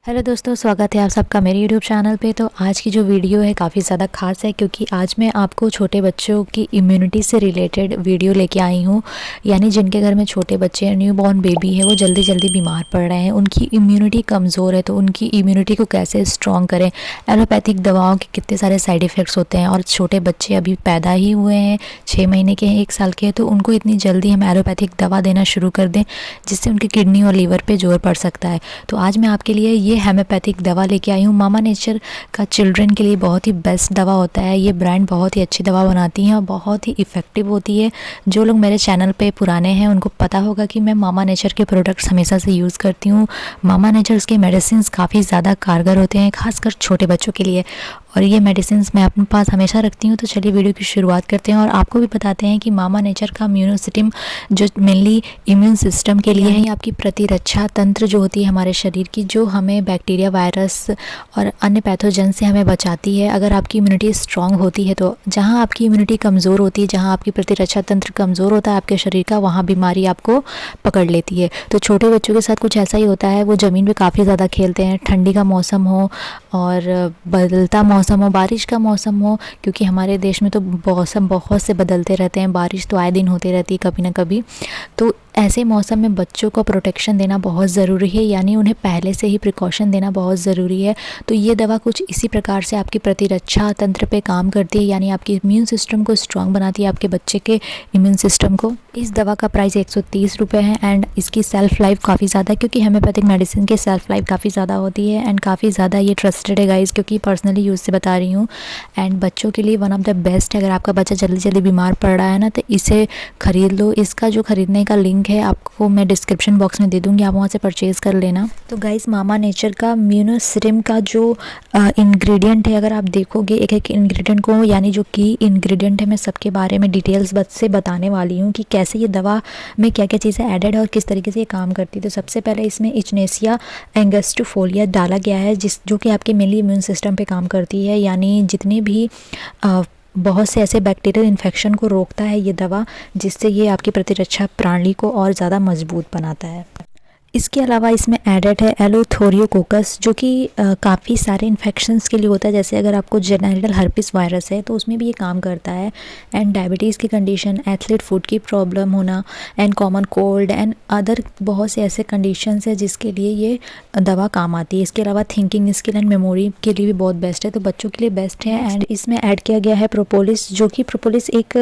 Hello दोस्तों, स्वागत है आप सबका मेरे यूट्यूब चैनल पे। तो आज की जो वीडियो है काफ़ी ज़्यादा ख़ास है क्योंकि आज मैं आपको छोटे बच्चों की इम्यूनिटी से रिलेटेड वीडियो लेके आई हूँ। यानी जिनके घर में छोटे बच्चे हैं, न्यू बॉर्न बेबी है, वो जल्दी जल्दी बीमार पड़ रहे हैं, उनकी इम्यूनिटी कमज़ोर है, तो उनकी इम्यूनिटी को कैसे स्ट्रॉन्ग करें। एलोपैथिक दवाओं के कितने सारे साइड इफ़ेक्ट्स होते हैं और छोटे बच्चे अभी पैदा ही हुए हैं, 6 महीने के हैं, 1 साल के हैं, तो उनको इतनी जल्दी हम एलोपैथिक दवा देना शुरू कर दें जिससे उनकी किडनी और लीवर पर जोर पड़ सकता है। तो आज मैं आपके लिए ये हेम्योपैथिक दवा लेके आई हूँ। मामा नेचर का चिल्ड्रन के लिए बहुत ही बेस्ट दवा होता है। ये ब्रांड बहुत ही अच्छी दवा बनाती हैं और बहुत ही इफ़ेक्टिव होती है। जो लोग मेरे चैनल पे पुराने हैं उनको पता होगा कि मैं मामा नेचर के प्रोडक्ट्स हमेशा से यूज़ करती हूँ। मामा नेचर्स के मेडिसिन्स काफ़ी ज़्यादा कारगर होते हैं, खासकर छोटे बच्चों के लिए, और ये मेडिसिन्स मैं अपने पास हमेशा रखती हूँ। तो चलिए वीडियो की शुरुआत करते हैं और आपको भी बताते हैं कि मामा नेचर का इम्यूनोसिस्टम जो मेनली इम्यून सिस्टम के लिए है, आपकी प्रतिरक्षा तंत्र जो होती है हमारे शरीर की, जो हमें बैक्टीरिया, वायरस और अन्य पैथोजन से हमें बचाती है। अगर आपकी इम्यूनिटी स्ट्रांग होती है तो जहाँ आपकी इम्यूनिटी कमज़ोर होती है, जहाँ आपकी प्रतिरक्षा तंत्र कमज़ोर होता है आपके शरीर का, वहाँ बीमारी आपको पकड़ लेती है। तो छोटे बच्चों के साथ कुछ ऐसा ही होता है। वो ज़मीन पे काफ़ी ज़्यादा खेलते हैं, ठंडी का मौसम हो और बदलता मौसम हो, बारिश का मौसम हो, क्योंकि हमारे देश में तो मौसम बहुत से बदलते रहते हैं, बारिश तो आए दिन होती रहती है कभी ना कभी। तो ऐसे मौसम में बच्चों को प्रोटेक्शन देना बहुत ज़रूरी है, यानी उन्हें पहले से ही प्रिकॉशन देना बहुत ज़रूरी है। तो ये दवा कुछ इसी प्रकार से आपकी प्रतिरक्षा तंत्र पे काम करती है, यानी आपकी इम्यून सिस्टम को स्ट्रांग बनाती है, आपके बच्चे के इम्यून सिस्टम को। इस दवा का प्राइस 130 रुपये है एंड इसकी सेल्फ़ लाइफ काफ़ी ज़्यादा है, क्योंकि हेम्योपैथिक मेडिसिन की सेल्फ़ लाइफ काफ़ी ज़्यादा होती है एंड काफ़ी ज़्यादा ये ट्रस्टेड है गाइज़, क्योंकि पर्सनली यूज़ से बता रही हूँ। एंड बच्चों के लिए वन ऑफ द बेस्ट है। अगर आपका बच्चा जल्दी जल्दी बीमार पड़ रहा है ना, तो इसे ख़रीद लो। इसका जो ख़रीदने का लिंक है आपको मैं डिस्क्रिप्शन बॉक्स में दे दूँगी, आप वहाँ से परचेज़ कर लेना। तो गाइस, मामा नेचर का इम्यूनोसिस्टम का जो इंग्रेडिएंट है, अगर आप देखोगे एक एक इंग्रेडिएंट को, यानी जो की इंग्रेडिएंट है, मैं सबके बारे में डिटेल्स से बताने वाली हूँ कि कैसे ये दवा में क्या क्या चीज़ें ऐडेड है और किस तरीके से ये काम करती है। तो सबसे पहले इसमें इचनेसिया एंगस्टिफोलिया डाला गया है, जो कि आपके मेनली इम्यून सिस्टम पे काम करती है, यानी जितने भी बहुत से ऐसे बैक्टीरियल इन्फेक्शन को रोकता है ये दवा, जिससे ये आपकी प्रतिरक्षा प्रणाली को और ज़्यादा मजबूत बनाता है। इसके अलावा इसमें एडेड है एलोथोरियोकोकस, जो कि काफ़ी सारे इन्फेक्शंस के लिए होता है। जैसे अगर आपको जेनिटल हर्पिस वायरस है तो उसमें भी ये काम करता है। एंड डायबिटीज़ की कंडीशन, एथलीट फूड की प्रॉब्लम होना and common cold and other बहुत से ऐसे कंडीशंस है जिसके लिए ये दवा काम आती है। इसके अलावा थिंकिंग स्किल एंड मेमोरी के लिए भी बहुत बेस्ट है, तो बच्चों के लिए बेस्ट है। एंड इसमें ऐड किया गया है प्रोपोलिस, जो कि प्रोपोलिस एक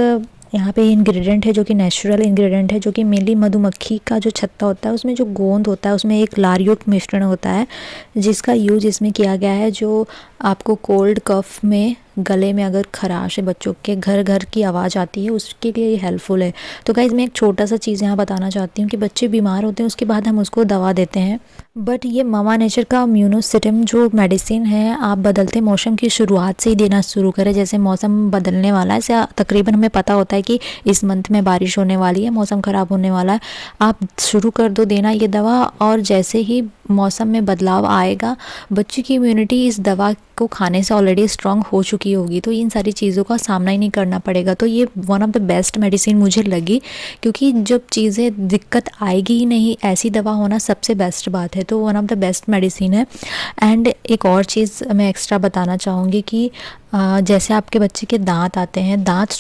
यहाँ पे इंग्रेडिएंट है जो कि नेचुरल इंग्रेडिएंट है, जो कि मेनली मधुमक्खी का जो छत्ता होता है उसमें जो गोंद होता है उसमें एक लारयुक्त मिश्रण होता है, जिसका यूज इसमें किया गया है, जो आपको कोल्ड कफ में, गले में अगर खराश है, बच्चों के घर घर की आवाज़ आती है, उसके लिए ये हेल्पफुल है। तो गाइज़, मैं एक छोटा सा चीज़ यहाँ बताना चाहती हूँ कि बच्चे बीमार होते हैं उसके बाद हम उसको दवा देते हैं, बट ये मामा नेचर का इम्यूनोसिस्टम जो मेडिसिन है आप बदलते मौसम की शुरुआत से ही देना शुरू करें। जैसे मौसम बदलने वाला है, जैसे तकरीबन हमें पता होता है कि इस मंथ में बारिश होने वाली है, मौसम ख़राब होने वाला है, आप शुरू कर दो देना ये दवा, और जैसे ही मौसम में बदलाव आएगा बच्चे की इम्यूनिटी इस दवा को खाने से ऑलरेडी स्ट्रांग हो चुकी होगी, तो इन सारी चीज़ों का सामना ही नहीं करना पड़ेगा। तो ये one of the best medicine मुझे लगी, क्योंकि जब चीज़ें दिक्कत आएगी ही नहीं, ऐसी दवा होना सबसे बेस्ट बात है। तो one of the best medicine है। एंड एक और चीज़ मैं एक्स्ट्रा बताना चाहूँगी कि जैसे आपके बच्चे के दांत आते हैं, दांत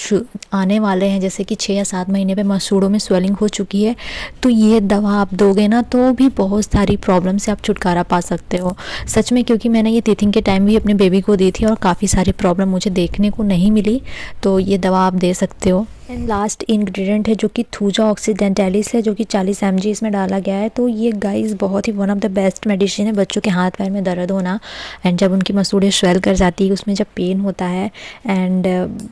आने वाले हैं, जैसे कि 6 या 7 महीने पे मसूड़ों में स्वेलिंग हो चुकी है, तो ये दवा आप दोगे ना तो भी बहुत सारी प्रॉब्लम से आप छुटकारा पा सकते हो सच में, क्योंकि मैंने ये टीथिंग के टाइम भी अपने बेबी को दी थी और काफ़ी सारी प्रॉब्लम मुझे देखने को नहीं मिली, तो ये दवा आप दे सकते हो। एंड लास्ट इंग्रेडिएंट है जो कि थूजा ऑक्सीडेंटैलिस है, जो कि 40 mg इसमें डाला गया है। तो ये गाइस बहुत ही one of the best medicine है बच्चों के हाथ पैर में दर्द होना एंड जब उनकी मसूड़ें स्वेल कर जाती है, उसमें जब पेन होता है एंड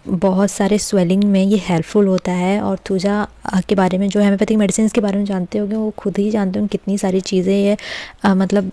बहुत सारे स्वेलिंग में ये हेल्पफुल होता है। और थूजा के बारे में, जो हेम्योपैथिक मेडिसिन के बारे में जानते होंगे वो खुद ही जानते होंगे कितनी सारी चीज़ें ये मतलब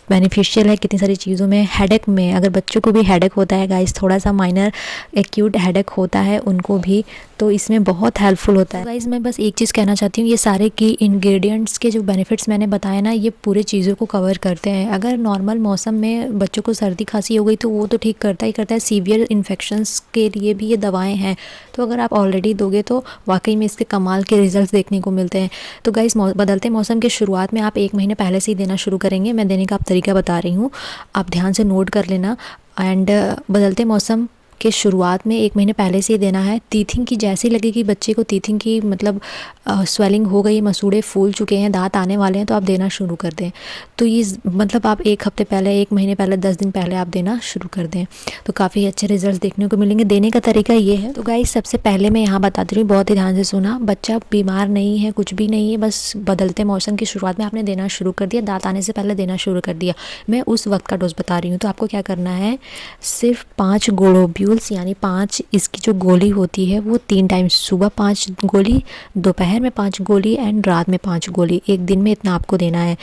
बेनिफिशियल है कितनी सारी चीज़ों में। हेडेक में, अगर बच्चों को भी हेडेक होता है गाइस, थोड़ा सा माइनर एक्यूट हेडेक होता है उनको भी, तो इसमें बहुत हेल्पफुल होता है। गाइस, मैं बस एक चीज़ कहना चाहती हूँ, ये सारे की इंग्रेडिएंट्स के जो बेनिफिट्स मैंने बताए ना, ये पूरे चीज़ों को कवर करते हैं। अगर नॉर्मल मौसम में बच्चों को सर्दी खांसी हो गई तो वो तो ठीक करता ही करता है, सीवियर इन्फेक्शंस के लिए भी ये दवाएँ हैं। तो अगर आप ऑलरेडी दोगे तो वाकई में इसके कमाल के रिजल्ट देखने को मिलते हैं। तो गाइस, बदलते मौसम की शुरुआत में आप 1 महीने पहले से ही देना शुरू करेंगे, मैं देने का आप तरीका बता रही हूँ, आप ध्यान से नोट कर लेना। एंड बदलते मौसम के शुरुआत में 1 महीने पहले से ही देना है। टीथिंग की जैसे ही लगे कि बच्चे को टीथिंग की मतलब स्वेलिंग हो गई, मसूड़े फूल चुके हैं, दांत आने वाले हैं, तो आप देना शुरू कर दें। तो ये मतलब आप 1 हफ्ते पहले, 1 महीने पहले, 10 दिन पहले आप देना शुरू कर दें, तो काफ़ी अच्छे रिजल्ट देखने को मिलेंगे। देने का तरीका ये है। तो गाइस सबसे पहले मैं यहाँ बताती हूँ, बहुत ही ध्यान से सुना। बच्चा बीमार नहीं है, कुछ भी नहीं है, बस बदलते मौसम की शुरुआत में आपने देना शुरू कर दिया, दांत आने से पहले देना शुरू कर दिया। मैं उस वक्त का डोज बता रही हूँ। तो आपको क्या करना है, सिर्फ 5 ग्लोब्यूल्स यानी 5 इसकी जो गोली होती है वो 3 टाइम, सुबह 5 गोली, दोपहर में 5 गोली एंड रात में 5 गोली, एक दिन में इतना आपको देना है।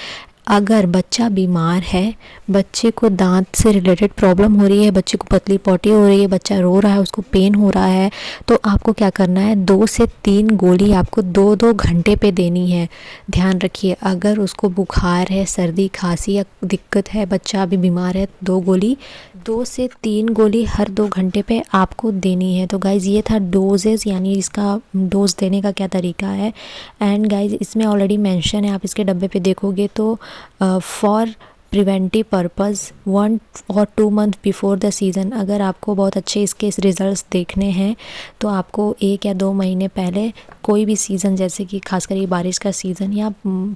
अगर बच्चा बीमार है, बच्चे को दांत से रिलेटेड प्रॉब्लम हो रही है, बच्चे को पतली पोटी हो रही है, बच्चा रो रहा है, उसको पेन हो रहा है, तो आपको क्या करना है, 2 से 3 गोली आपको 2-2 घंटे पे देनी है। ध्यान रखिए, अगर उसको बुखार है, सर्दी खांसी या दिक्कत है, बच्चा अभी बीमार है, 2 से 3 गोली हर 2 घंटे पे आपको देनी है। तो गाइज़ ये था डोजेज़, यानी इसका डोज देने का क्या तरीका है। एंड गाइज़ इसमें ऑलरेडी मेंशन है, आप इसके डब्बे पे देखोगे तो फॉर प्रिवेंटिव पर्पज़ 1 और 2 मंथ बिफोर द सीज़न। अगर आपको बहुत अच्छे इसके रिज़ल्ट्स देखने हैं तो आपको 1 या 2 महीने पहले कोई भी सीज़न, जैसे कि खासकर ये बारिश का सीज़न या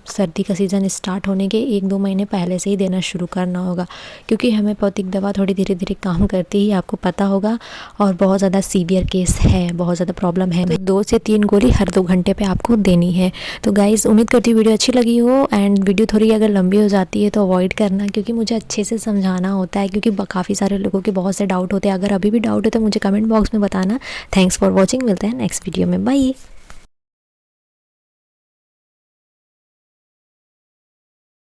सर्दी का सीज़न स्टार्ट होने के 1-2 महीने पहले से ही देना शुरू करना होगा, क्योंकि होम्योपैथिक दवा थोड़ी धीरे धीरे काम करती ही, आपको पता होगा, और बहुत ज़्यादा सीवियर केस है, बहुत ज़्यादा प्रॉब्लम है। तो 2 से 3 गोली हर 2 घंटे पे आपको देनी है। तो गाइज़ उम्मीद करती हूँ वीडियो अच्छी लगी हो। एंड वीडियो थोड़ी अगर लंबी हो जाती है तो अवॉइड करना, क्योंकि मुझे अच्छे से समझाना होता है, क्योंकि काफ़ी सारे लोगों के बहुत से डाउट होते हैं। अगर अभी भी डाउट है तो मुझे कमेंट बॉक्स में बताना। थैंक्स फॉर वॉचिंग, मिलते हैं नेक्स्ट वीडियो में, बाय।